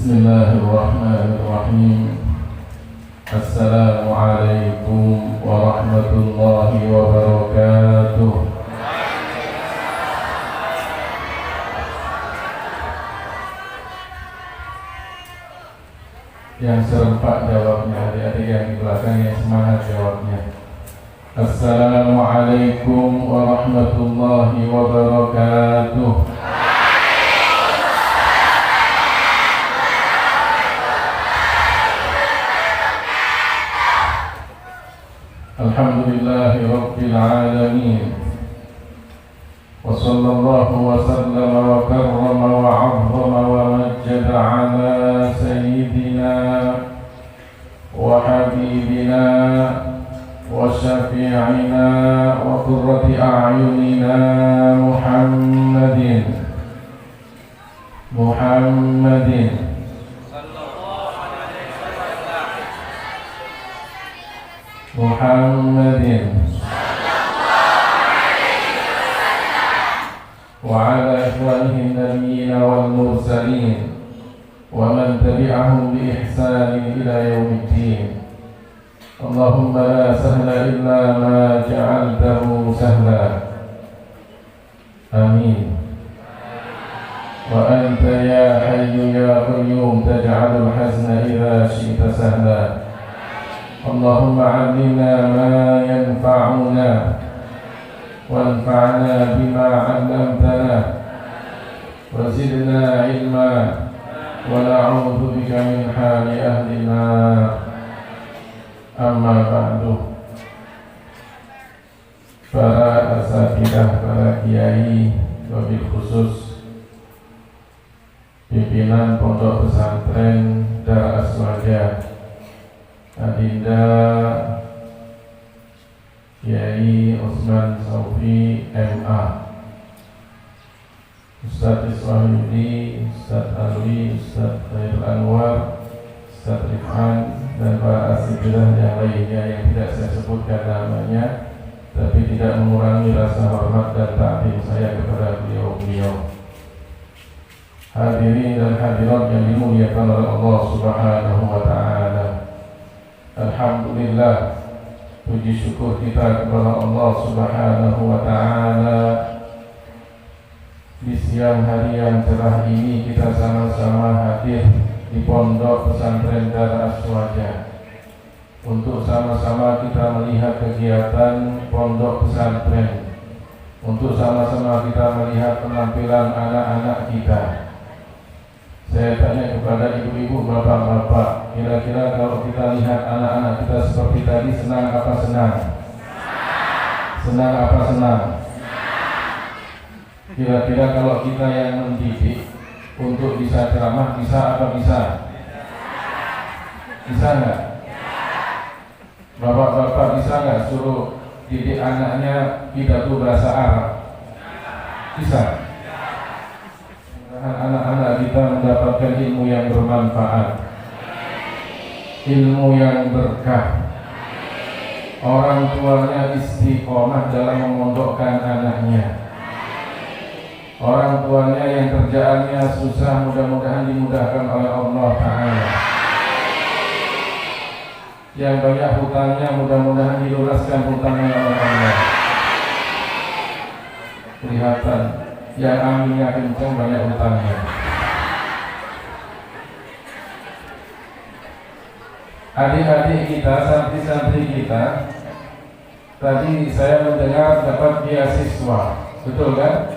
Bismillahirrahmanirrahim. Assalamualaikum warahmatullahi wabarakatuh. Yang serempak jawabnya, adik-adik yang di belakang yang semangat jawabnya. Assalamualaikum warahmatullahi wabarakatuh. Alhamdulillahi Rabbil Alamin. Wa sallallahu wa sallama wa karrama wa 'azzama wa majjada ala sayyidina wa habibina wa syafi'ina wa qurrati a'yunina Muhammadin wa ala ikhwanihi an-nabiyyin wal mursalin wa man tabi'ahum bi ihsanin ila yaumiddin. Allahumma la sahla illa ma ja'altahu sahla. Amin. Wa anta ya hayyu ya qayyum taj'alul hazna idza syi'ta sahla. Allahumma 'allimna ma yanfa'una wanfa'na bima 'allamtana wa zidna 'ilma wa na'udzu bika min hali ahli an-nar. Amma ba'du. Para asatidzah, para kiai, wabil khusus pimpinan Pondok Pesantren Dar Aswaja, Adinda Kiai Utsman Saufi MA, Ustaz Iswahudi, Ustaz Alwi, Ustaz Khairul Anwar, Ustaz Rifan, dan para asatidzah yang lainnya yang tidak saya sebutkan namanya, tapi tidak mengurangi rasa hormat dan ta'zim saya kepada beliau-beliau. Hadirin dan hadirat yang dimuliakan oleh Allah Subhanahu wa Ta'ala. Alhamdulillah, puji syukur kita kepada Allah Subhanahu wa Ta'ala. Di siang hari yang cerah ini kita sama-sama hadir di Pondok Pesantren Dar Aswaja untuk sama-sama kita melihat kegiatan pondok pesantren, untuk sama-sama kita melihat penampilan anak-anak kita. Saya tanya kepada ibu-ibu, bapak-bapak, kira-kira kalau kita lihat anak-anak kita seperti tadi, senang apa senang? Senang apa senang? Kira-kira kalau kita yang mendidik untuk bisa ceramah, bisa apa bisa? Bisa nggak? Bapak-bapak bisa nggak suruh didik anaknya pidato bahasa Arab? Bisa? Anak-anak kita mendapatkan ilmu yang bermanfaat, ilmu yang berkah. Orang tuanya istiqomah dalam memondokkan anaknya. Orang tuanya yang kerjaannya susah, mudah-mudahan dimudahkan oleh Allah Ta'ala. Yang banyak hutangnya, mudah-mudahan dilunaskan hutangnya oleh Allah. Kelihatan yang aminnya kencang, banyak hutangnya. Adik-adik kita, santri-santri kita, tadi saya mendengar dapat beasiswa, betul kan?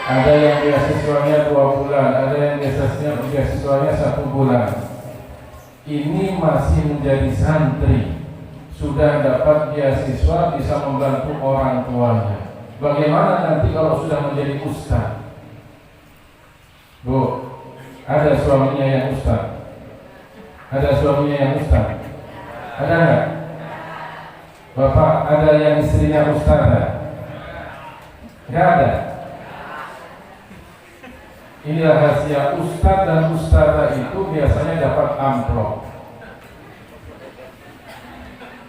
Ada yang beasiswanya 2 bulan, ada yang beasiswanya 1 bulan. Ini masih menjadi santri, sudah dapat beasiswa, bisa membantu orang tuanya. Bagaimana nanti kalau sudah menjadi ustaz? Bu, ada suaminya yang ustaz? Ada suaminya yang ustaz? Ada enggak? Bapak, ada yang istrinya ustazah? Enggak ada? Ini rahasia, ustaz dan ustazah itu biasanya dapat amplop.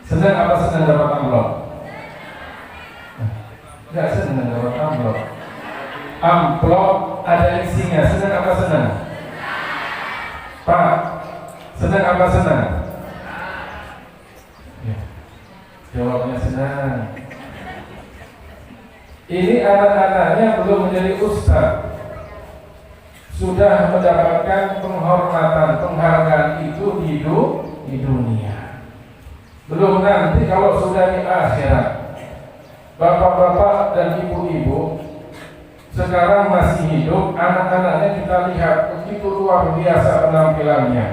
Senang apa senang dapat amplop? Enggak senang dapat amplop. Amplop ada isinya, senang apa senang? Pak, senang apa senang? Ya, jawabnya senang. Ini anak-anaknya belum menjadi ustaz, sudah mendapatkan penghormatan, penghargaan itu di dunia. Belum nanti kalau sudah di akhirat. Bapak-bapak dan ibu-ibu sekarang masih hidup, anak-anaknya kita lihat begitu luar biasa penampilannya.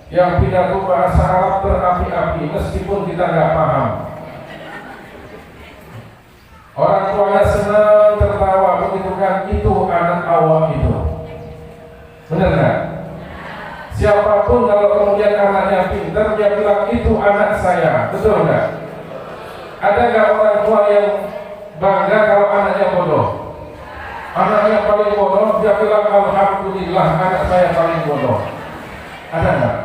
Yang pidato bahasa Arab berapi-api meskipun kita nggak paham. Orang tuanya senang tertawa begitu kan, itu anak awam itu. Benar nggak? Siapapun kalau kemudian anaknya pintar, dia bilang itu anak saya, betul nggak? Ada nggak orang tua yang bangga kalau anaknya bodoh? Anaknya paling bodoh, dia bilang alhamdulillah anak saya paling bodoh. Ada nggak?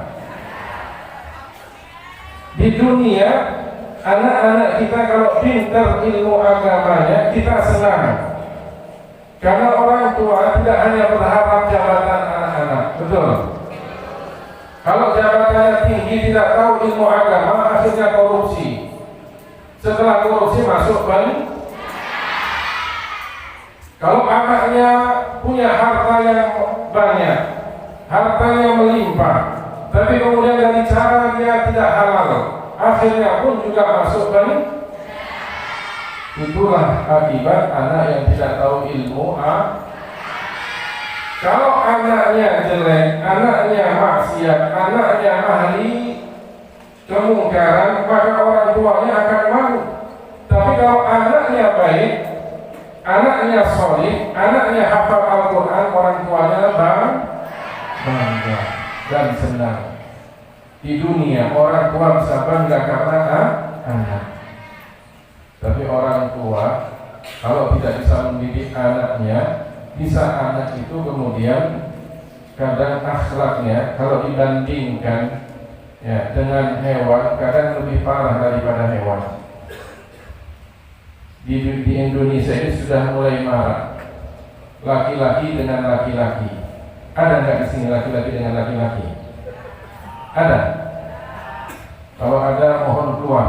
Di dunia, anak-anak kita kalau pintar ilmu agamanya, kita senang. Karena orang tua tidak hanya berharap jabatan anak-anak, betul? Kalau jabatannya tinggi tidak tahu ilmu agama, akhirnya korupsi. Setelah korupsi masuk bank. Kalau anaknya punya harta yang banyak, hartanya melimpah, tapi kemudian dari cara dia tidak halal, akhirnya pun juga masuk bank. Itulah akibat anak yang tidak tahu ilmu Kalau anaknya jelek, anaknya maksiat, anaknya ahli kemungkaran, maka orang tuanya akan malu. Tapi kalau anaknya baik, anaknya solih, anaknya hafal Al-Quran, orang tuanya bangga dan senang. Di dunia orang tua bisa bangga karena anak. Tapi orang tua kalau tidak bisa mendidik anaknya, bisa anak itu kemudian kadang akhlaknya kalau dibandingkan ya dengan hewan kadang lebih parah daripada hewan. Di Indonesia ini sudah mulai marak laki-laki dengan laki-laki. Ada nggak di sini laki-laki dengan laki-laki? Ada? Kalau ada mohon keluar.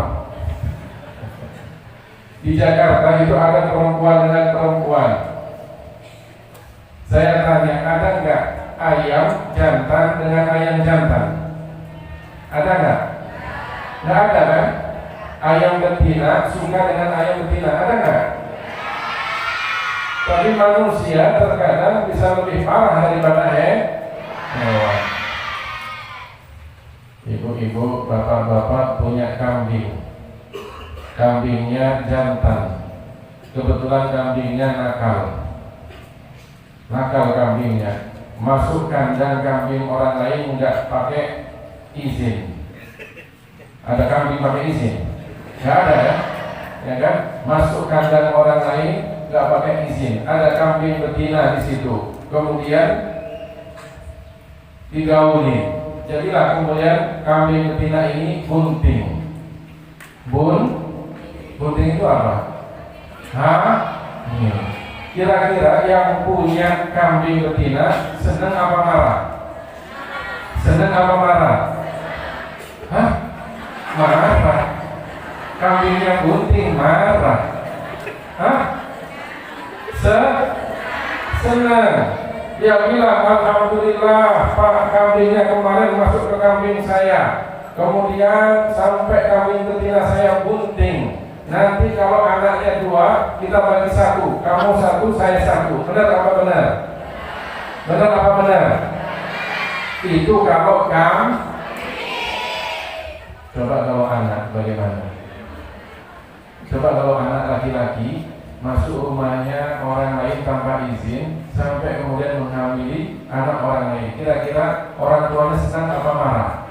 Di Jakarta itu ada perempuan dengan perempuan. Saya tanya, ada nggak ayam jantan dengan ayam jantan? Ada nggak? Nggak ada kan? Ayam betina suka dengan ayam betina, ada nggak? Tapi manusia terkadang bisa lebih parah daripada hewan. Ibu-ibu, bapak-bapak punya kambing. Kambingnya jantan. Kebetulan kambingnya nakal kambingnya. Masuk kandang kambing orang lain nggak pakai izin. Ada kambing pakai izin? Nggak ada ya? Ya kan? Masuk kandang orang lain nggak pakai izin. Ada kambing betina di situ. Kemudian digauli. Jadilah kemudian kambing betina ini bunting. Bunting itu apa? Kira-kira yang punya kambing betina senang apa marah? Senang apa marah? Marah. Kambingnya bunting marah. Senang. Dia bilang alhamdulillah Pak, kambingnya kemarin masuk ke kambing saya. Kemudian sampai kambing betina saya bunting. Nanti kalau anaknya 2, kita bagi 1. Kamu 1, saya 1. Benar apa benar? Benar apa benar? Itu kalau Coba kalau anak bagaimana? Coba kalau anak laki-laki masuk rumahnya orang lain tanpa izin, sampai kemudian menghamili anak orang lain. Kira-kira orang tuanya senang apa marah?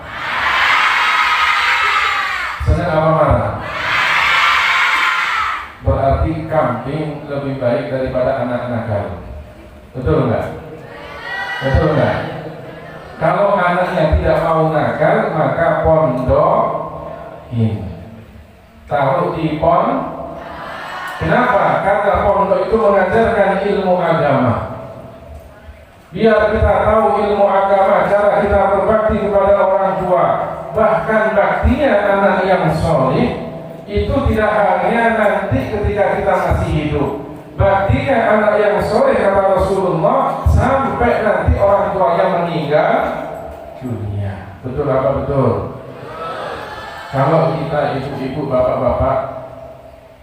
Senang apa marah? Berarti kambing lebih baik daripada anak nakal. Betul nggak? Betul nggak? Kalau anaknya tidak mau nakal, maka pondokin. Taruh di Kenapa? Karena pondok itu mengajarkan ilmu agama. biar kita tahu ilmu agama, cara kita berbakti kepada orang tua. Bahkan baktinya anak yang soleh itu tidak hanya nanti ketika kita masih hidup. Baktinya anak yang soleh kata Rasulullah sampai nanti orang tuanya meninggal dunia. Betul apa betul? Kalau kita ibu-ibu, bapak-bapak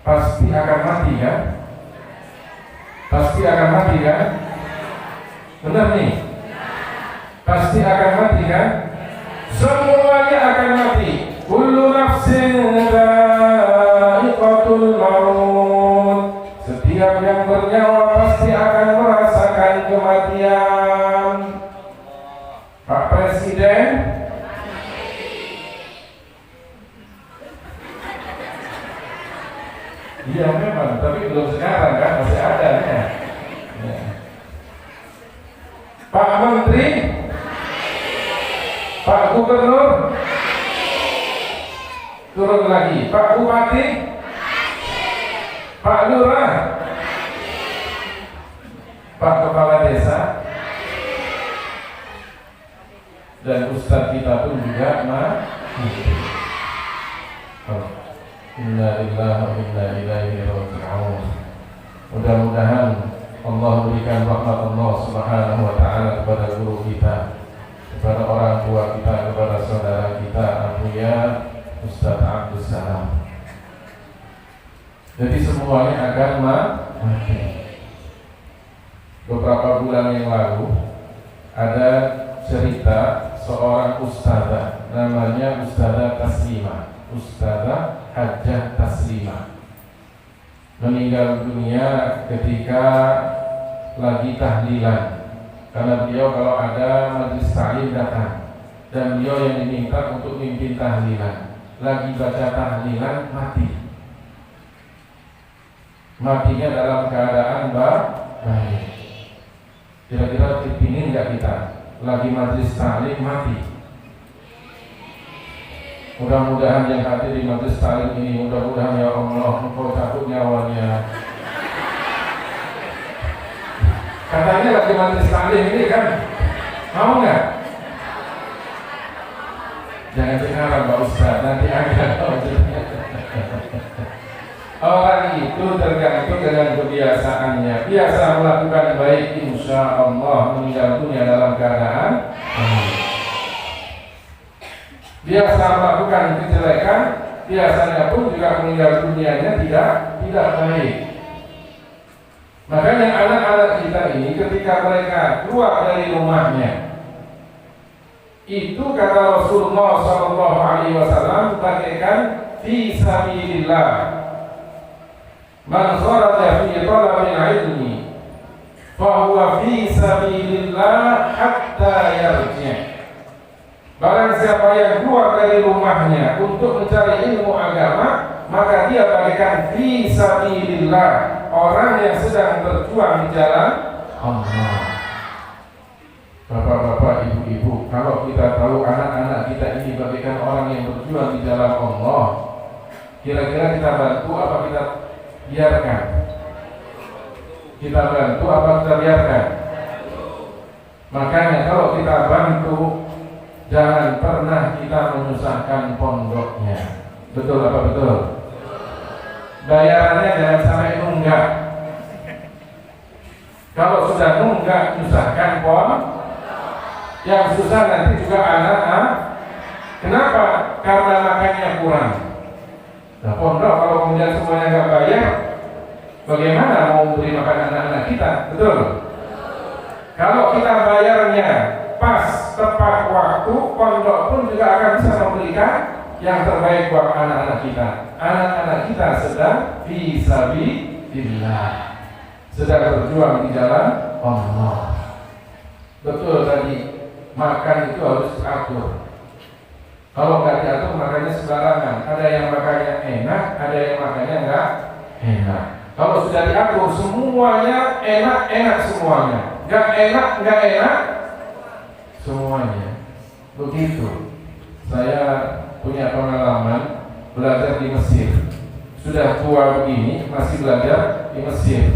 pasti akan mati kan? Pasti akan mati kan? Benar nih? Pasti akan mati kan? Semuanya akan mati. Kullu nafsin dha'iqatul maut. Setiap yang bernyawa pasti akan merasakan kematian. Pak Presiden iya memang, tapi belum sekarang kan, masih ada ya. Pak Menteri, Pak Gubernur, turun lagi, Pak Bupati, Pak Lurah, Pak Kepala Desa, dan Ustadz kita pun juga Inna lillahi wa inna ilaihi raji'un. Mudah-mudahan Allah berikan rahmat Allah Subhanahu wa taala kepada guru kita, kepada orang tua kita, kepada saudara kita Abuya Ustaz Abdus Salam. Jadi semuanya akan mati. Beberapa bulan yang lalu ada cerita seorang ustazah namanya Ustazah Taslimah, Ustazah Hajjah Taslimah, meninggal dunia ketika lagi tahlilan. Karena beliau kalau ada majlis ta'lim datang, dan beliau yang diminta untuk mimpin tahlilan. Lagi baca tahlilan mati. Matinya dalam keadaan baik. Kira-kira kepingin nggak kita lagi majlis ta'lim mati? Mudah-mudahan yang hadir di majlis ta'lim ini, mudah-mudahan ya Allah Engkau cabut nyawanya. Katanya lagi majlis ta'lim ini kan, mau nggak? Jangan sekarang Pak Ustaz, nanti ada. Orang itu tergantung dengan kebiasaannya. Biasa melakukan baik, insya Allah meninggal dunia dalam keadaan biasa melakukan kejelekan, biasanya pun juga meninggal dunianya tidak baik. Makanya anak-anak kita ini ketika mereka keluar dari rumahnya, itu kata Rasulullah SAW bagaikan fi sabilillah. Man kharaja fi talabil ilmi fa huwa fi sabilillah hatta yarji'. Barang siapa yang keluar dari rumahnya untuk mencari ilmu agama, maka dia bagaikan fi sabilillah, orang yang sedang berjuang di jalan Allah. Bapak-bapak, ibu-ibu, kalau kita tahu anak-anak kita ini bagaikan orang yang berjuang di jalan Allah, kira-kira kita bantu apa kita biarkan? Kita bantu apa kita biarkan? Makanya kalau kita bantu, jangan pernah kita menyusahkan pondoknya. Betul apa betul? Bayarannya jangan sampai nunggak. Kalau sudah nunggak, nyusahkan pondok. Yang susah nanti juga anak-anak. Kenapa? Karena makannya kurang. Nah, pondok kalau kemudian semuanya nggak bayar, bagaimana mau memberi makan anak-anak kita? Betul? Kalau kita bayarnya pas, tepat waktu, pondok pun juga akan bisa memberikan yang terbaik buat anak-anak kita. Anak-anak kita sedang fisabilillah, sedang berjuang di jalan Allah. Betul tadi, makan itu harus diatur. Kalau nggak diatur makannya sembarangan. Ada yang makannya enak, ada yang makannya nggak enak. Kalau sudah diatur semuanya enak semuanya, nggak enak semuanya. Begitu. Saya punya pengalaman belajar di Mesir. Sudah tua begini masih belajar di Mesir.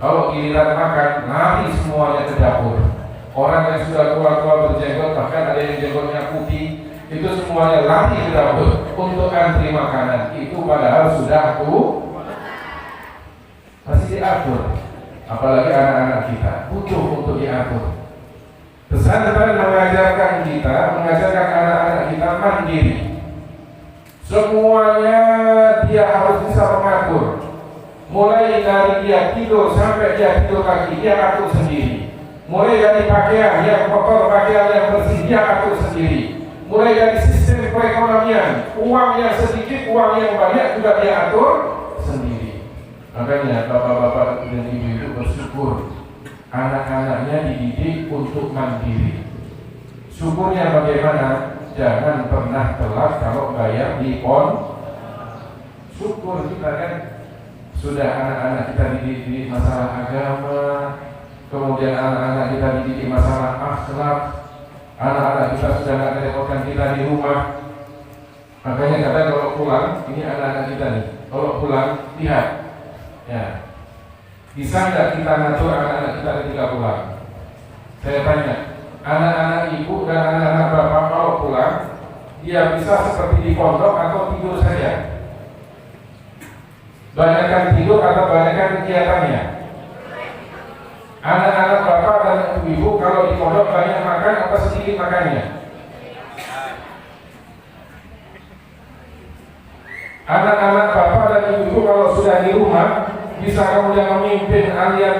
Kalau giliran makan, lari semuanya ke dapur. Orang yang sudah tua-tua berjenggot, bahkan ada yang jenggotnya putih, itu semuanya lari ke dapur untuk antri makanan. Itu padahal sudah masih diatur. Apalagi anak-anak kita butuh untuk diatur. Pesantren mengajarkan anak-anak kita mandiri. Semuanya dia harus bisa mengatur. Mulai dari dia tidur sampai dia tidur lagi, dia atur sendiri. Mulai dari pakaian yang kotor, pakaian yang bersih, dia atur sendiri. Mulai dari sistem perekonomian, uang yang sedikit, uang yang banyak juga dia atur sendiri. Makanya bapak-bapak dan ibu-ibu bersyukur anak-anaknya dididik untuk mandiri. Syukurnya bagaimana? Jangan pernah telat kalau bayar di pon. Syukur kita kan sudah anak-anak kita dididik masalah agama, kemudian anak-anak kita dididik masalah akhlak, anak-anak kita sudah tidak merepotkan kita di rumah. Makanya kadang kalau pulang, ini anak-anak kita nih, kalau pulang lihat, ya, bisa nggak kita ngatur anak-anak kita ketika pulang? Saya tanya, anak-anak ibu dan anak-anak bapak kalau pulang, dia bisa seperti di pondok atau tidur saja? Banyakkan tidur atau banyakkan kegiatannya? Anak-anak bapak dan ibu kalau di pondok banyak makan atau sedikit makannya? Anak-anak bapak dan ibu kalau sudah di rumah bisa kemudian memimpin kalian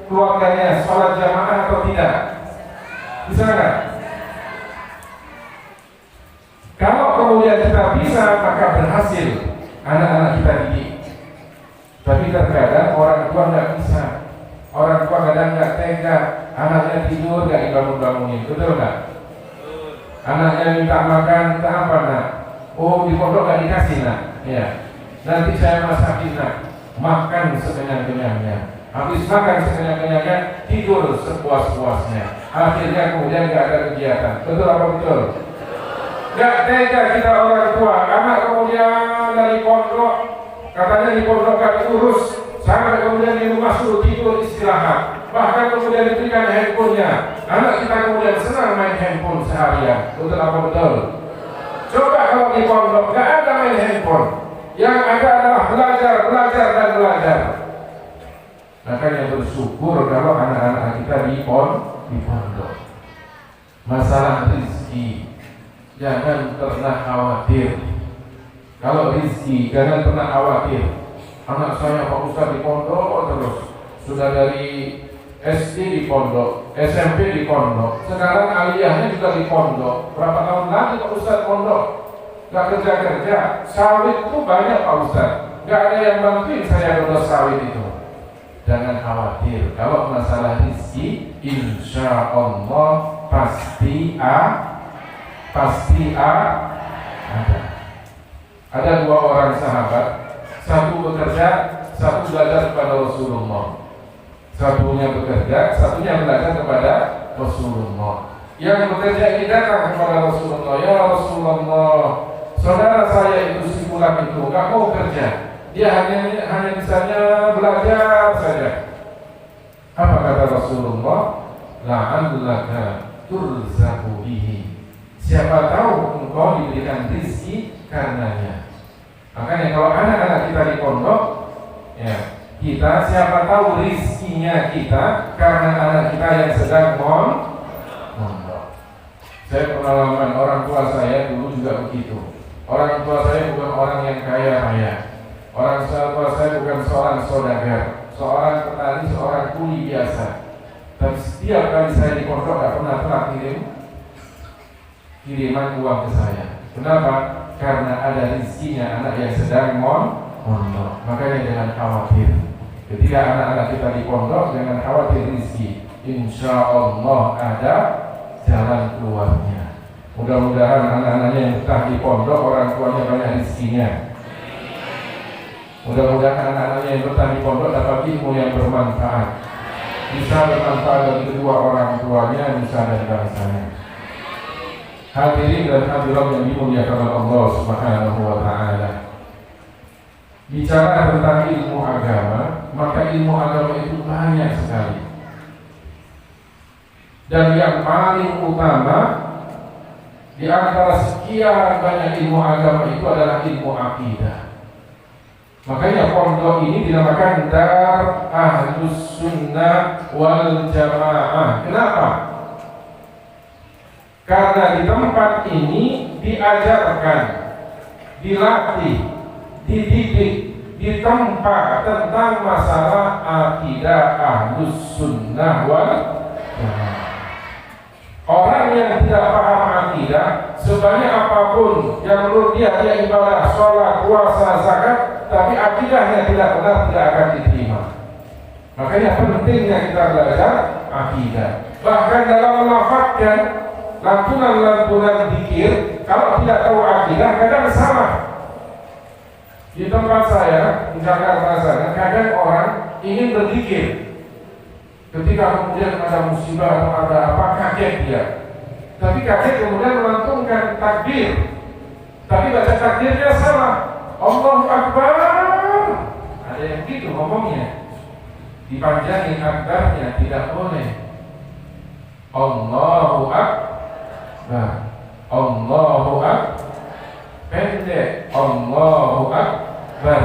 keluarganya sholat jamaah atau tidak? Bisa nggak? Kalau kemudian kita bisa, maka berhasil anak-anak kita didik. Tapi terkadang orang tua nggak bisa. Orang tua kadang nggak tega, anaknya tidur nggak dibangun-bangunin, betul nggak? Anaknya minta makan, minta apa nak? Oh di pondok nggak dikasih nak, ya. Nanti saya masakin nak. Makan sekenyang-kenyangnya. Habis makan sekenyang-kenyangnya, tidur sepuas-puasnya. Akhirnya kemudian nggak ada kegiatan. Betul apa betul? Nggak tega kita orang tua. Anak kemudian dari pondok, katanya di pondok nggak diurus, sampai kemudian di rumah suruh tidur istirahat. Bahkan kemudian diberikan handphonenya. Anak kita kemudian senang main handphone seharian. Betul apa betul? Coba kalau di pondok nggak ada main handphone, yang ada adalah belajar. Makanya bersyukur kalau anak-anak kita di pondok. Masalah rezeki, jangan pernah khawatir. Kalau rezeki, jangan pernah khawatir. Anak saya Pak Ustaz di pondok terus, sudah dari SD di pondok, SMP di pondok, sekarang aliyahnya juga di pondok. Berapa tahun lagi Pak Ustaz pondok? Gak kerja-kerja, sawit itu banyak Pak Ustaz, gak ada yang bantuin saya urus sawit itu. Jangan khawatir, kalau masalah rezeki, insya Allah pasti ada. Ada dua orang sahabat, satu bekerja, satu belajar kepada Rasulullah. Satunya bekerja, satunya belajar kepada Rasulullah. Yang bekerja ini datang kepada Rasulullah, ya Rasulullah, saudara saya itu si fulan itu nggak mau kerja, dia hanya bisanya belajar saja. Apa kata Rasulullah? La'allaka turzaqu bihi. Siapa tahu engkau diberikan rezeki karenanya. Makanya kalau anak-anak kita di pondok, ya, kita siapa tahu rizkinya kita karena anak kita yang sedang mondok. Saya pengalaman orang tua saya dulu juga begitu. Orang tua saya bukan orang yang kaya raya. Orang tua saya bukan seorang saudagar, seorang petani, seorang kuli biasa. Tapi setiap kali saya di pondok tidak pernah telat kiriman uang ke saya. Kenapa? Karena ada rizkinya anak yang sedang mondok. Makanya jangan khawatir. Ketika anak-anak kita di pondok, jangan khawatir rizki. Insya Allah ada jalan keluarnya. Mudah-mudahan anak-anaknya yang betah di pondok, orang tuanya banyak rizkinya. Mudah-mudahan anak-anaknya yang betah di pondok dapat ilmu yang bermanfaat. Bisa bermanfaat bagi kedua orang tuanya, bisa dari bangsanya. Hadirin dan hadirat yang dimuliakan Allah Subhanahu wa Ta'ala. Bicara tentang ilmu agama, maka ilmu agama itu banyak sekali. Dan yang paling utama di antara sekian banyak ilmu agama itu adalah ilmu akidah. Makanya pondok ini dinamakan Dar Ahlus Sunnah wal Jamaah. Kenapa? Karena di tempat ini diajarkan, dilatih, dididik, ditempa tentang masalah akidah Ahlus Sunnah wal Jamaah. Orang yang tidak paham akidah, sebanyak apapun yang menurut dia ibadah, sholat, puasa, zakat, tapi akidahnya tidak benar, tidak akan diterima. Makanya pentingnya kita belajar akidah. Bahkan dalam melafazkan lantunan-lantunan zikir, kalau tidak tahu akidah, kadang salah. Di tempat saya, di Jakarta sana, kadang orang ingin berzikir. Ketika kemudian ada musibah atau ada apa, kaget dia. Tapi kaget kemudian melantunkan takbir. Tapi baca takbirnya salah. Allahu Akbar. Ada yang gitu ngomongnya. Dipanjangin akbarnya, tidak boleh. Allahu Akbar. Allahu Akbar. Pendek. Allahu Akbar.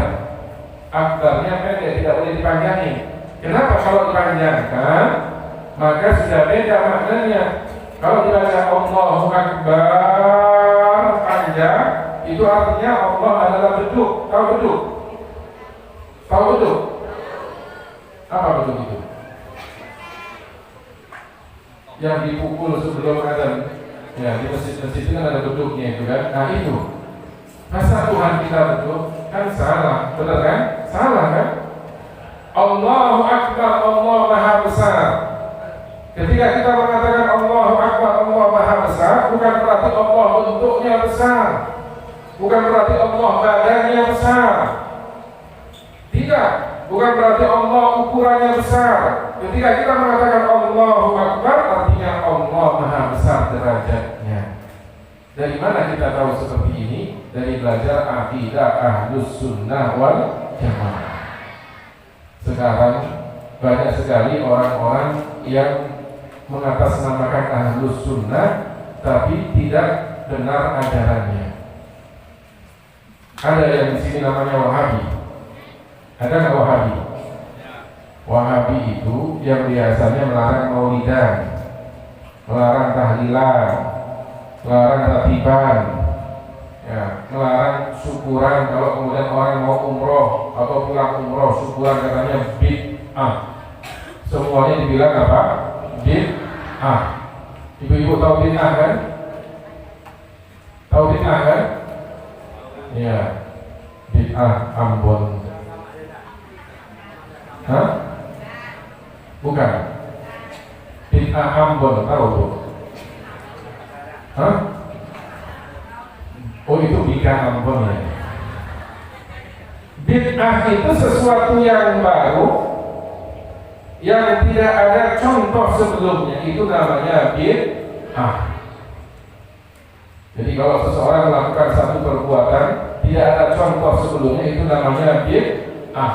Akbarnya pendek, tidak boleh dipanjangin. Kenapa? Kalau dipanjangkan maka sudah beda maknanya. Kalau dibaca Allahu Akbar panjang, itu artinya Allah adalah beduk. Tahu beduk? Tahu beduk? Apa beduk itu? Yang dipukul sebelum azan. Ya, di masjid-masjid itu kan ada beduknya itu kan. Nah itu. Masa Tuhan kita beduk? Kan salah, benar kan? Salah kan? Allahu Akbar, Allah Maha Besar. Ketika kita mengatakan Allahu Akbar, Allah Maha Besar, bukan berarti Allah bentuknya besar, bukan berarti Allah badannya besar. Tidak, bukan berarti Allah ukurannya besar. Ketika kita mengatakan Allahu Akbar, artinya Allah Maha Besar derajatnya. Dari mana kita tahu seperti ini? Dari belajar akidah Ahlus Sunnah wal Jamaah. Sekarang banyak sekali orang-orang yang mengatasnamakan Ahlus Sunnah tapi tidak benar ajarannya. Ada yang di sini namanya Wahabi. Ada nggak Wahabi? Wahabi itu yang biasanya melarang maulidan, melarang tahlilan, melarang ratiban, ya, melarang syukuran. Kalau kemudian orang mau umroh atau pulang umroh, syukuran katanya bid'ah. Semuanya dibilang apa? Bid'ah. Ibu-ibu tahu bid'ah kan? Tahu bid'ah kan? Ya, bid'ah Ambon. Hah? Bukan. Bid'ah Ambon, tahu tuh? Hah? Oh itu bid'ah Ambon ya. Bid'ah itu sesuatu yang baru yang tidak ada contoh sebelumnya, itu namanya bid'ah. Jadi kalau seseorang melakukan satu perbuatan tidak ada contoh sebelumnya, itu namanya bid'ah.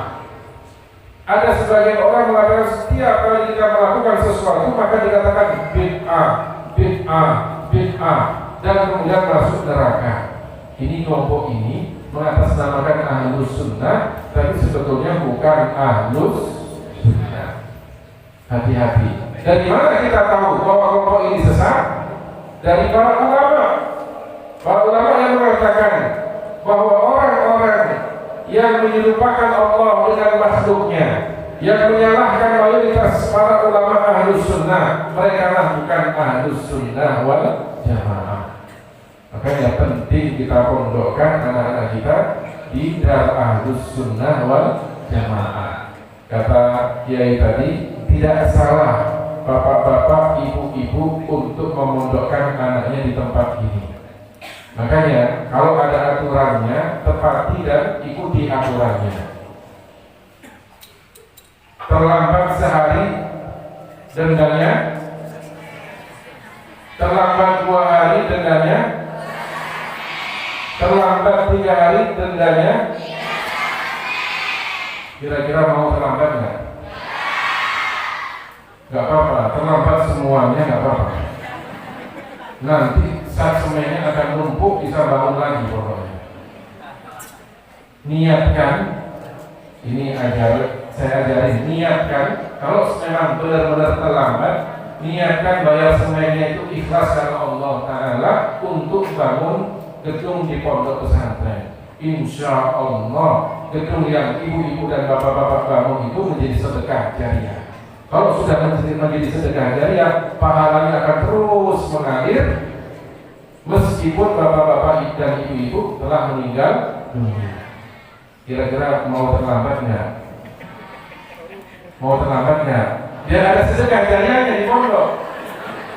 Ada sebagian orang mengatakan setiap kali kita melakukan sesuatu maka dikatakan bid'ah, bid'ah, bid'ah, dan kemudian masuk neraka. Ini kelompok ini mengatasnamakan Ahlus Sunnah, tapi sebetulnya bukan Ahlus Sunnah. Hati-hati. Dari mana kita tahu bahwa kelompok ini sesat? Dari para ulama. Para ulama yang mengatakan bahwa orang-orang yang menyerupakan Allah dengan makhluknya, yang menyalahkan mayoritas para ulama Ahlus Sunnah, mereka lah bukan Ahlus Sunnah wal Jamaah. Makanya penting kita pondokkan anak-anak kita di Dar Ahlus Sunnah wal Jamaah. Kata Kiai tadi, tidak salah bapak-bapak, ibu-ibu untuk memondokkan anaknya di tempat ini. Makanya kalau ada aturannya, tepati dan ikuti aturannya. Terlambat sehari dendanya, terlambat 2 hari dendanya, terlambat 3 hari dendanya. Kira-kira mau terlambat nggak? Nggak apa-apa, terlambat semua semuanya nggak apa-apa. Nanti saat semennya akan numpuk bisa bangun lagi pokoknya. Niatkan, ini saya ajarin, niatkan kalau memang benar-benar terlambat, niatkan bayar semennya itu ikhlas karena Allah Ta'ala untuk bangun gedung di pondok pesantren. Insya Allah gedung yang ibu-ibu dan bapak-bapak bangun itu menjadi sedekah jariah. Kalau sudah menjadi sedekah jariah, pahalanya akan terus mengalir meskipun bapak-bapak dan ibu-ibu telah meninggal dunia. Kira-kira mau terlambat nggak? Mau terlambat nggak? Biar ada sedekah jariahnya di pondok.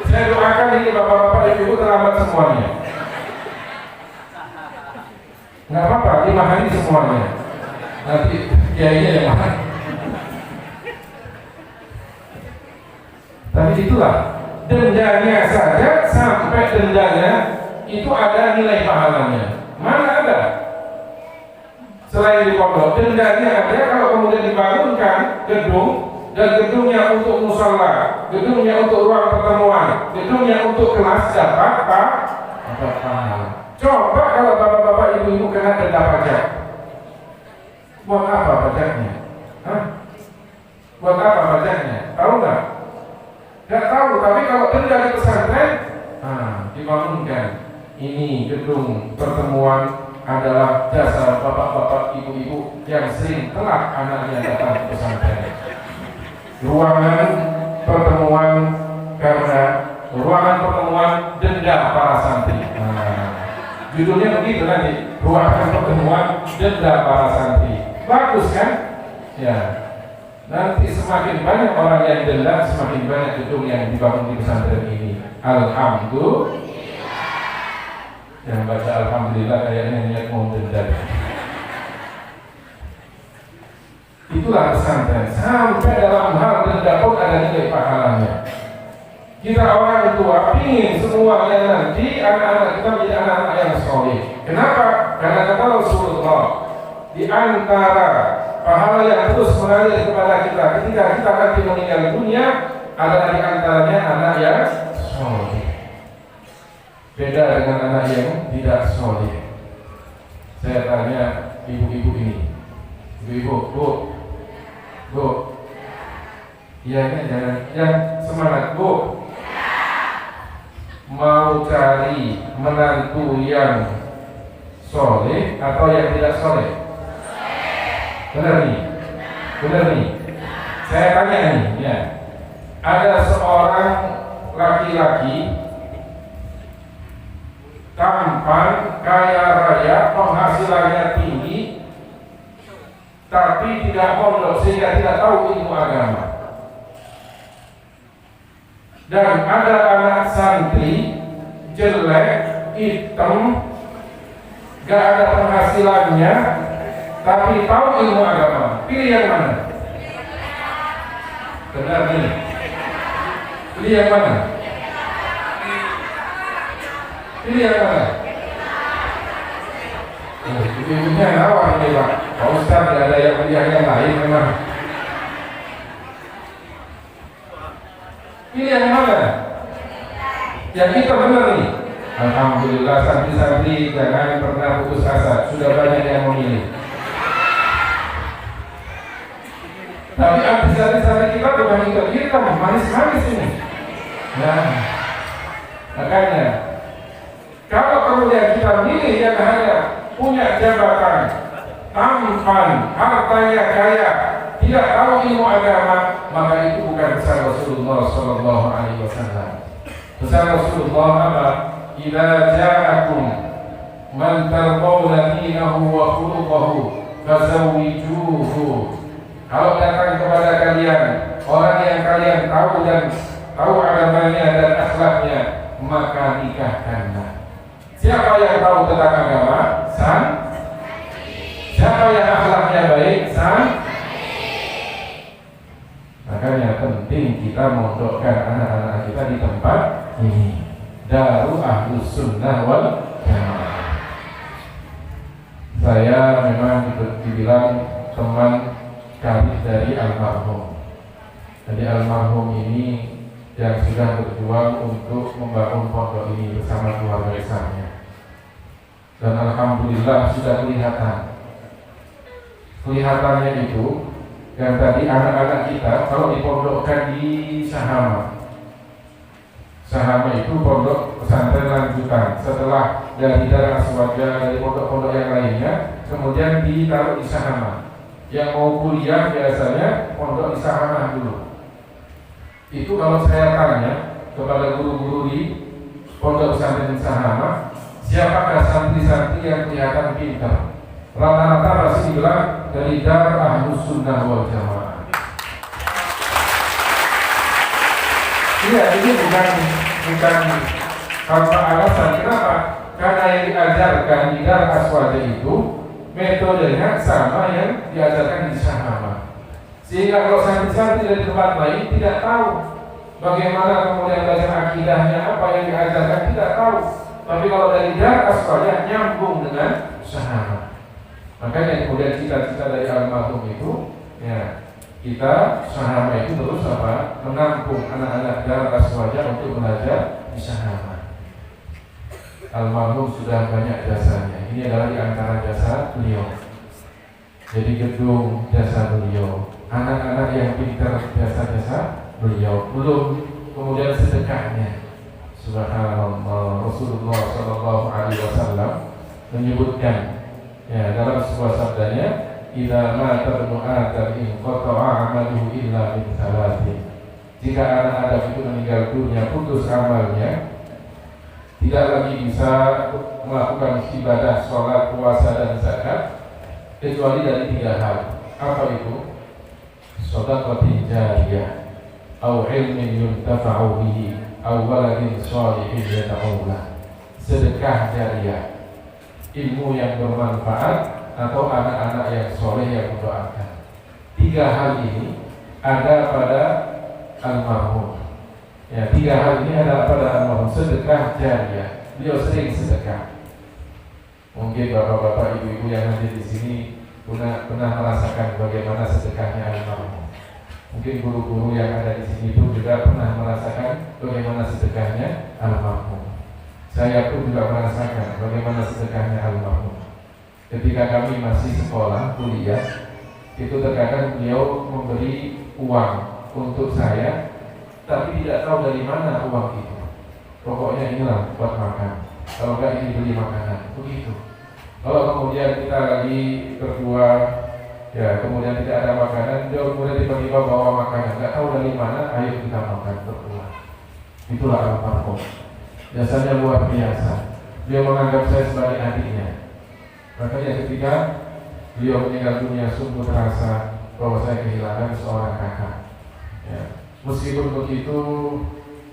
Saya doakan ini bapak-bapak dan ibu terlambat semuanya. Nggak apa-apa, 5 hari semuanya. Nanti kiainya yang mana? Tapi itulah dendanya saja, sampai dendanya itu ada nilai pahalanya. Mana ada? Selain di pondok, dendanya ada kalau kemudian dibangunkan gedung, dan gedungnya untuk musola, gedungnya untuk ruang pertemuan, gedungnya untuk kelas, dapat pahala. Coba kalau bapak-bapak ibu-ibu kena denda pajak, buat apa pajaknya? Buat apa pajaknya? Tahu nggak? Nggak tahu. Tapi kalau denda di pesantren, dibangunkan. Ini gedung pertemuan adalah jasa bapak-bapak ibu-ibu yang sering telat anaknya datang ke pesantren. Ruangan pertemuan karena ruangan pertemuan denda para santri. Judulnya begitu nanti, ruangan pertemuan denda para santri. Bagus kan? Ya. Nanti semakin banyak orang yang denda, semakin banyak gedung yang dibangun di pesantren ini. Alhamdulillah. Yang baca alhamdulillah kayaknya niat mau denda. Itulah pesantren. Sampai dalam hal denda pun ada nilai pahalanya. Kita orang tua ingin semuanya nanti anak-anak kita menjadi anak-anak yang soleh. Kenapa? Karena kata Rasulullah, di antara pahala yang terus mengalir kepada kita ketika kita nanti meninggal dunia adalah di antaranya anak yang soleh. Beda dengan anak yang tidak soleh. Saya tanya ibu-ibu ini, ibu-ibu, bu, iya jangan, yang semangat bu. Mau cari menantu yang soleh atau yang tidak soleh? Benar nih. Saya tanya nih, ya. Ada seorang laki-laki tampan, kaya raya, penghasilannya tinggi, tapi tidak pondok sehingga tidak tahu ilmu agama. Dan ada anak santri jelek, hitam, gak ada penghasilannya, tapi tahu ilmu agama. Pilih yang mana? Benar nih. Pilih yang mana? Pilih yang mana? Ibu-ibunya awal ini Pak. Pak Ustaz ada yang pilih yang lain memang. Pilih yang mana? Yang kita benar nih. Alhamdulillah santri-santri jangan pernah putus asa. Sudah banyak yang memilih. Tapi artis-artis kita bukan kita manis-manis ini. Nah, makanya kalau kemudian kita milih yang hanya punya jabatan, tampan, hartanya kaya, tidak tahu ilmu agama, maka itu bukan pesan Rasulullah Sallallahu Alaihi Wasallam. Pesan Rasulullah apa? Idza ja'akum man tardawna dinahu wa khuluquhu fazawwijuhu. Kalau datang kepada kalian orang yang kalian tahu dan tahu agamanya dan akhlaknya, maka nikahkanlah. Siapa yang tahu tentang agama? Siapa yang akhlaknya baik? Makanya penting kita mondokkan anak-anak kita di tempat ini. Darul Ahlus Sunnah wal Jamaah. Saya memang dibilang teman karib dari almarhum. Jadi almarhum ini yang sudah berjuang untuk membangun pondok ini bersama keluarga besarnya. Dan alhamdulillah sudah kelihatannya itu. Dan tadi anak-anak kita kalau dipondokkan di Sahama itu pondok pesantren lanjutan setelah dari Darul Aswaja, dari pondok-pondok yang lainnya, kemudian ditaruh di Sahama. Yang mau kuliah biasanya pondok di Sahama dulu. Itu kalau saya tanya kepada guru-guru di pondok pesantren di Sahama, siapakah santri-santri yang kelihatan pintar? Rata-rata pasti dibilang dari Darul Ahlus Sunnah wal Jamaah. Iya, ini bukan tanpa alasan. Kenapa? Karena yang diajarkan di Darul Aswaja itu metodenya sama yang diajarkan di Sahama. Sehingga kalau santri-santri dari tempat lain tidak tahu bagaimana kemudian belajar akidahnya, apa yang diajarkan tidak tahu. Tapi kalau dari Darul Aswaja nyambung dengan Sahama. Makanya kemudian cita-cita dari almarhum itu, ya, kita Sahama itu terus menampung anak-anak Darul Aswaja untuk belajar di Sahama. Almarhum sudah banyak jasanya. Ini adalah di antara jasa beliau. Jadi gedung jasa beliau, anak-anak yang pintar jasa-jasa beliau, belum kemudian sedekahnya. Subhanallah, Rasulullah SAW menyebutkan, ya, dalam sebuah sabdanya, idza mata ibnu adam inqata'a 'amaluhu illa min thalathin. Jika anak Adam itu meninggal dunia, putus amalnya, tidak lagi bisa melakukan ibadah, sholat, puasa dan zakat kecuali dari 3 hal. Apa itu? Shadaqatin jariyah, au ilmin yuntafa'u bihi, au waladin shalihin yad'u lahu. Sedekah jariyah, ilmu yang bermanfaat, atau anak-anak yang soleh yang mendoakan. 3 hal ini ada pada almarhum. Ya, 3 hal ini ada pada almarhum. Sedekah jariyah, beliau sering sedekah. Mungkin bapak-bapak, ibu-ibu yang hadir di sini pernah merasakan bagaimana sedekahnya almarhum. Mungkin guru-guru yang ada di sini pun juga pernah merasakan bagaimana sedekahnya almarhum. Saya pun juga merasakan bagaimana sedekahnya almarhum. Ketika kami masih sekolah, kuliah, itu terkadang beliau memberi uang untuk saya, tapi tidak tahu dari mana uang itu. Pokoknya inilah buat makan. Kalau enggak ini beli makanan, begitu. Kalau kemudian kita lagi berdua, ya kemudian tidak ada makanan, dia kemudian tiba-tiba bawa makanan, nggak tahu dari mana, ayo kita makan berdua. Itulah almarhum. Jasanya luar biasa. Beliau menganggap saya sebagai adiknya. Makanya ketika beliau meninggal dunia, sungguh terasa bahwa saya kehilangan seorang kakak. Ya. Meskipun begitu,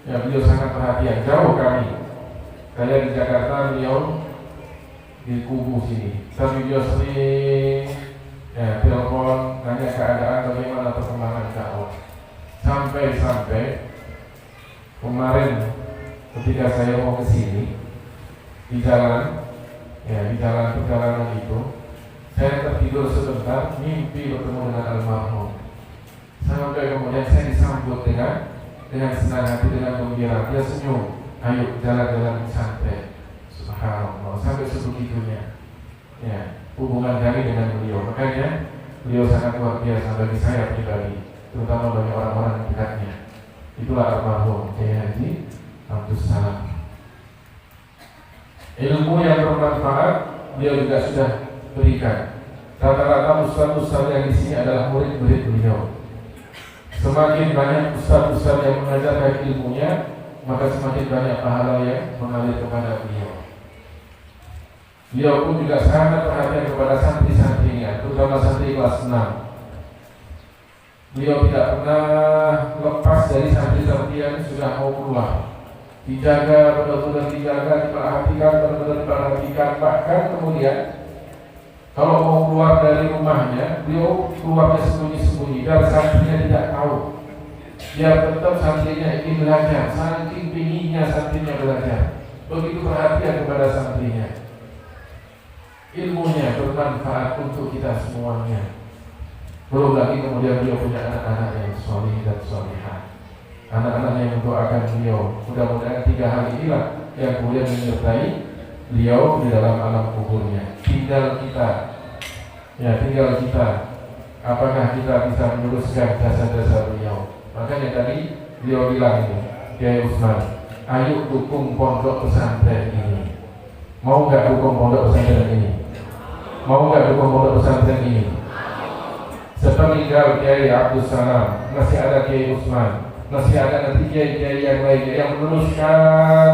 ya beliau sangat perhatian. Jauh kami. Saya di Jakarta, beliau di Kubu sini. Tapi beliau sering telepon, nanya keadaan, bagaimana perkembangan dakwah. Sampai kemarin ketika saya mau ke sini, di jalan perjalanan itu, saya tertidur sebentar, mimpi bertemu dengan almarhum. Sampai kemudian saya disambut dengan senang hati, dengan gembira. Dia senyum, ayo jalan-jalan santai. Subhanallah, sampai sebegitunya. Ya, hubungan kami dengan beliau. Makanya beliau sangat luar biasa bagi saya pribadi, terutama bagi orang-orang dekatnya. Itulah almarhum Kiai Haji Abdus Salam. Ilmu yang bermanfaat beliau juga sudah berikan. Rata-rata ustaz-ustaz yang di sini adalah murid-murid beliau. Semakin banyak ustaz-ustaz yang mengajarkan ilmunya, maka semakin banyak pahala yang mengalir kepada beliau. Beliau pun juga sangat perhatian kepada santri-santrinya, terutama santri kelas 6. Beliau tidak pernah lepas dari santri-santri yang sudah mau keluar. Dijaga, benar-benar dijaga, diperhatikan. Bahkan kemudian kalau mau keluar dari rumahnya, beliau keluarnya sembunyi-sembunyi, dan santrinya tidak tahu. Biar tetap santrinya ingin belajar, saking pinginnya santrinya belajar. Begitu perhatian kepada santrinya. Ilmunya bermanfaat untuk kita semuanya. Belum lagi kemudian beliau punya anak-anak yang soleh dan solehah. anak-anaknya yang mendoakan beliau. Mudah-mudahan 3 hal inilah yang kemudian menyertai beliau di dalam alam kuburnya. Tinggal kita, apakah kita bisa meneruskan jasa-jasa beliau. Makanya tadi beliau bilang ini, Kiai Usman, ayo dukung pondok pesantren ini. Mau nggak dukung pondok pesantren ini? Mau nggak dukung pondok pesantren ini? Sepeninggal Kiai Abdus Salam, masih ada Kiai Usman, masih ada nanti kiai-kiai yang lainnya yang meneruskan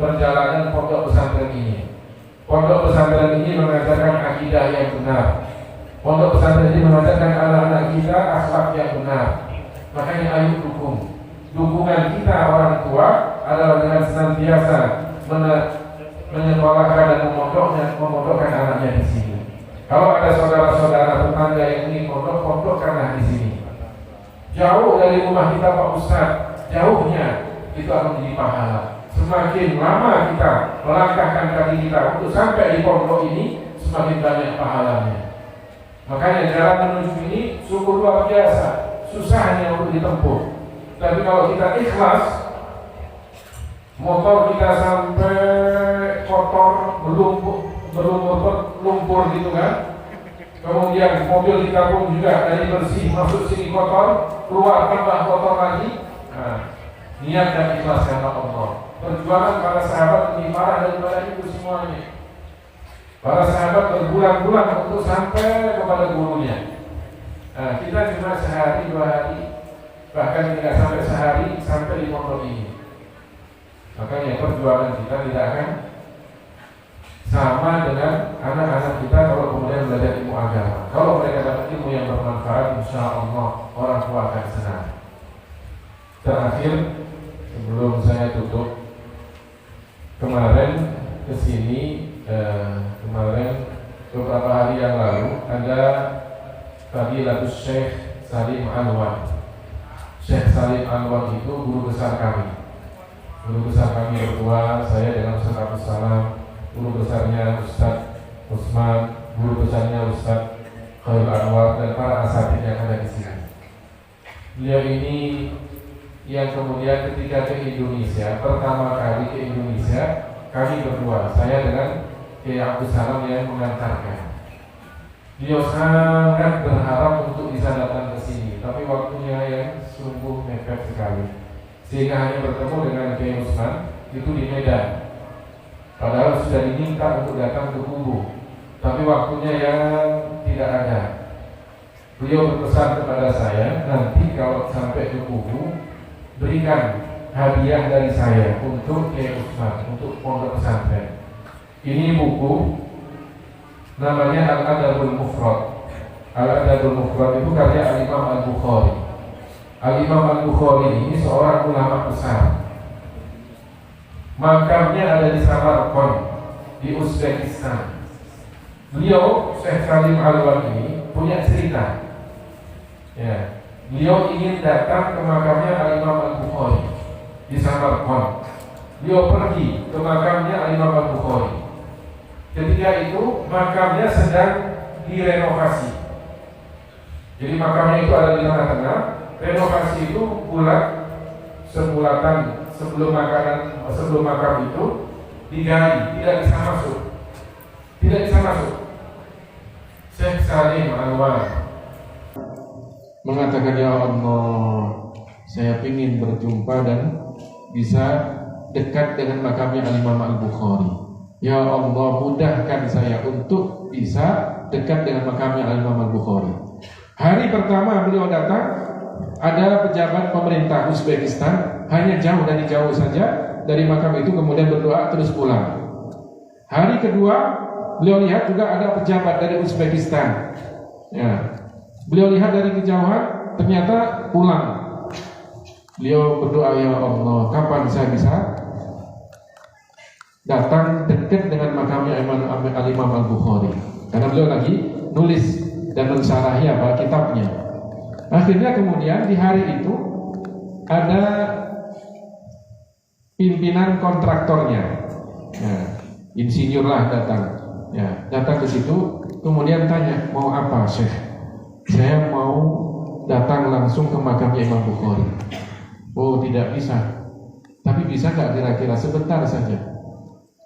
perjalanan pondok pesantren ini. Pondok pesantren ini mengajarkan akidah yang benar. Pondok pesantren ini mengajarkan anak-anak kita akhlak yang benar. Makanya ayo dukung. Dukungan kita orang tua adalah dengan senantiasa menyekolahkan dan memondokkan anaknya di sini. Kalau ada saudara-saudara tetangga yang ingin pondokkanlah di sini. Jauh dari rumah kita Pak Ustaz, jauhnya itu akan menjadi pahala. Semakin lama kita melangkahkan kaki kita untuk sampai di pondok ini, semakin banyak pahalanya. Makanya jalan menuju ini sungguh luar biasa, susahnya untuk ditempuh. Tapi kalau kita ikhlas, motor kita sampai kotor, berlumpur gitu kan. Kemudian mobil kita pun juga dari bersih masuk sini kotor, keluar tambah kotor lagi. Nah, niat dan ikhlas karena Allah. Perjuangan para sahabat lebih parah daripada itu semuanya. Para sahabat berbulan-bulan untuk sampai kepada gurunya. Nah, kita cuma sehari 2 hari, bahkan tidak sampai sehari sampai di pondok ini. Makanya perjuangan kita tidak akan sama dengan anak-anak kita kalau kemudian belajar ilmu agama. Kalau mereka dapat ilmu yang bermanfaat, insya Allah orang tua akan senang. Terakhir, sebelum saya tutup, kemarin kesini, kemarin beberapa hari yang lalu ada Fadilatus Syekh Salim Anwar. Syekh Salim Anwar itu guru besar kami. Guru besar kami berdua, saya dengan Ustaz Abdus Salam, guru besarnya Ustaz Usman, guru besarnya Ustaz Khairul Anwar, dan para asatidz yang ada di sini. Beliau ini yang kemudian ketika ke Indonesia, pertama kali ke Indonesia, kami berdua, saya dengan Kiai Abdus Salam yang mengantarkan. Beliau sangat berharap untuk bisa datang ke sini, tapi waktunya yang sungguh mepet sekali, sehingga hanya bertemu dengan Kiai Usman itu di Medan. Padahal sudah diminta untuk datang ke Kubu, tapi waktunya yang tidak ada. Beliau berpesan kepada saya, nanti kalau sampai ke Kubu, berikan hadiah dari saya untuk Kiai Usman, untuk pondok pesantren. Ini buku, namanya Al-Adabul Mufrad. Al-Adabul Mufrad itu karya Al-Imam Al-Bukhari. Al-Imam Al-Bukhari ini seorang ulama besar. Makamnya ada di Samarkand, di Uzbekistan. Beliau, Syekh Salim Anwar ini punya cerita. Ya, beliau ingin datang ke makamnya Al-Imam Al-Bukhari di Samarkand. Beliau pergi ke makamnya Al-Imam Al-Bukhari. Ketika itu makamnya sedang direnovasi. Jadi makamnya itu ada di tengah-tengah. Renovasi itu sebulatan sebelum makam itu digali, tidak bisa masuk. Syekh Salim Anwar mengatakan, ya Allah, saya ingin berjumpa dan bisa dekat dengan makamnya Al-Imam Al-Bukhari. Ya Allah, mudahkan saya untuk bisa dekat dengan makamnya Al-Imam Al-Bukhari. Hari pertama beliau datang, ada pejabat pemerintah Uzbekistan, hanya jauh saja dari makam itu, kemudian berdoa terus pulang. Hari kedua beliau lihat juga ada pejabat dari Uzbekistan. Ya, beliau lihat dari kejauhan, ternyata pulang. Beliau berdoa, ya Allah, kapan saya bisa datang dekat dengan makamnya Al-Imam Al-Bukhari? Karena beliau lagi nulis dan mensyarahi kitabnya. Akhirnya kemudian di hari itu ada pimpinan kontraktornya, ya, insinyur lah datang ke situ, kemudian tanya, mau apa Syekh? Saya mau datang langsung ke makamnya Imam Bukhari. Oh, tidak bisa. Tapi bisa nggak kira-kira sebentar saja?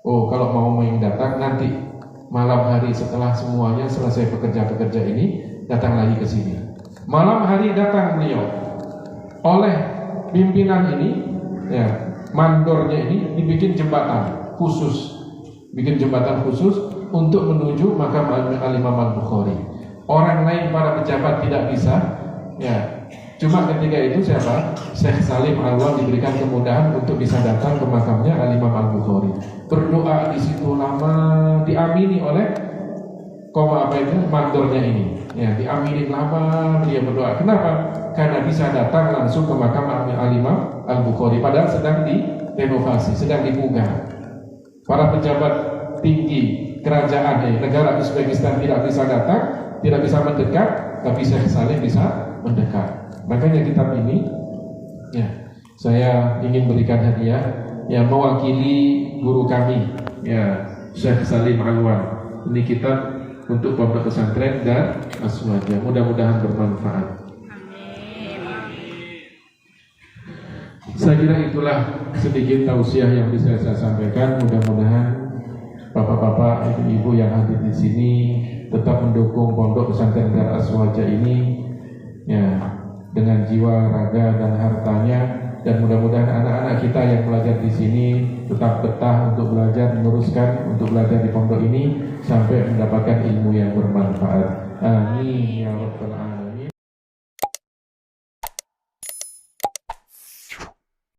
Oh, kalau mau yang datang nanti malam hari setelah semuanya selesai pekerja-pekerja ini datang lagi ke sini. Malam hari datang beliau oleh pimpinan ini, ya, mandornya ini dibikin jembatan khusus, untuk menuju makam Al-Imam Al-Bukhari. Orang lain para pejabat tidak bisa, ya. Cuma ketika itu siapa? Syekh Salim Alwan diberikan kemudahan untuk bisa datang ke makamnya Al-Imam Al-Bukhari. Berdoa di situ lama, diamini oleh mandornya ini. Ya, diamini lama dia berdoa. Kenapa? Karena bisa datang langsung ke makam Al-Imam Al-Bukhari. Padahal sedang direnovasi, sedang diunggah. Para pejabat tinggi kerajaan negara Uzbekistan tidak bisa datang, tidak bisa mendekat, tapi Syekh Salim bisa mendekat. Makanya kitab ini, ya, saya ingin berikan hadiah, ya, mewakili guru kami, ya, Syekh Salim Alwan. Ini kitab untuk pondok pesantren dan Aswaja. Mudah-mudahan bermanfaat. Saya kira itulah sedikit tausiah yang bisa saya sampaikan. Mudah-mudahan bapak-bapak, ibu-ibu yang hadir di sini tetap mendukung pondok pesantren dan Aswaja ini, ya, dengan jiwa, raga, dan hartanya, dan mudah-mudahan anak-anak kita yang belajar di sini tetap betah untuk belajar, meneruskan untuk belajar di pondok ini sampai mendapatkan ilmu yang bermanfaat. Amin ya rabbal alamin.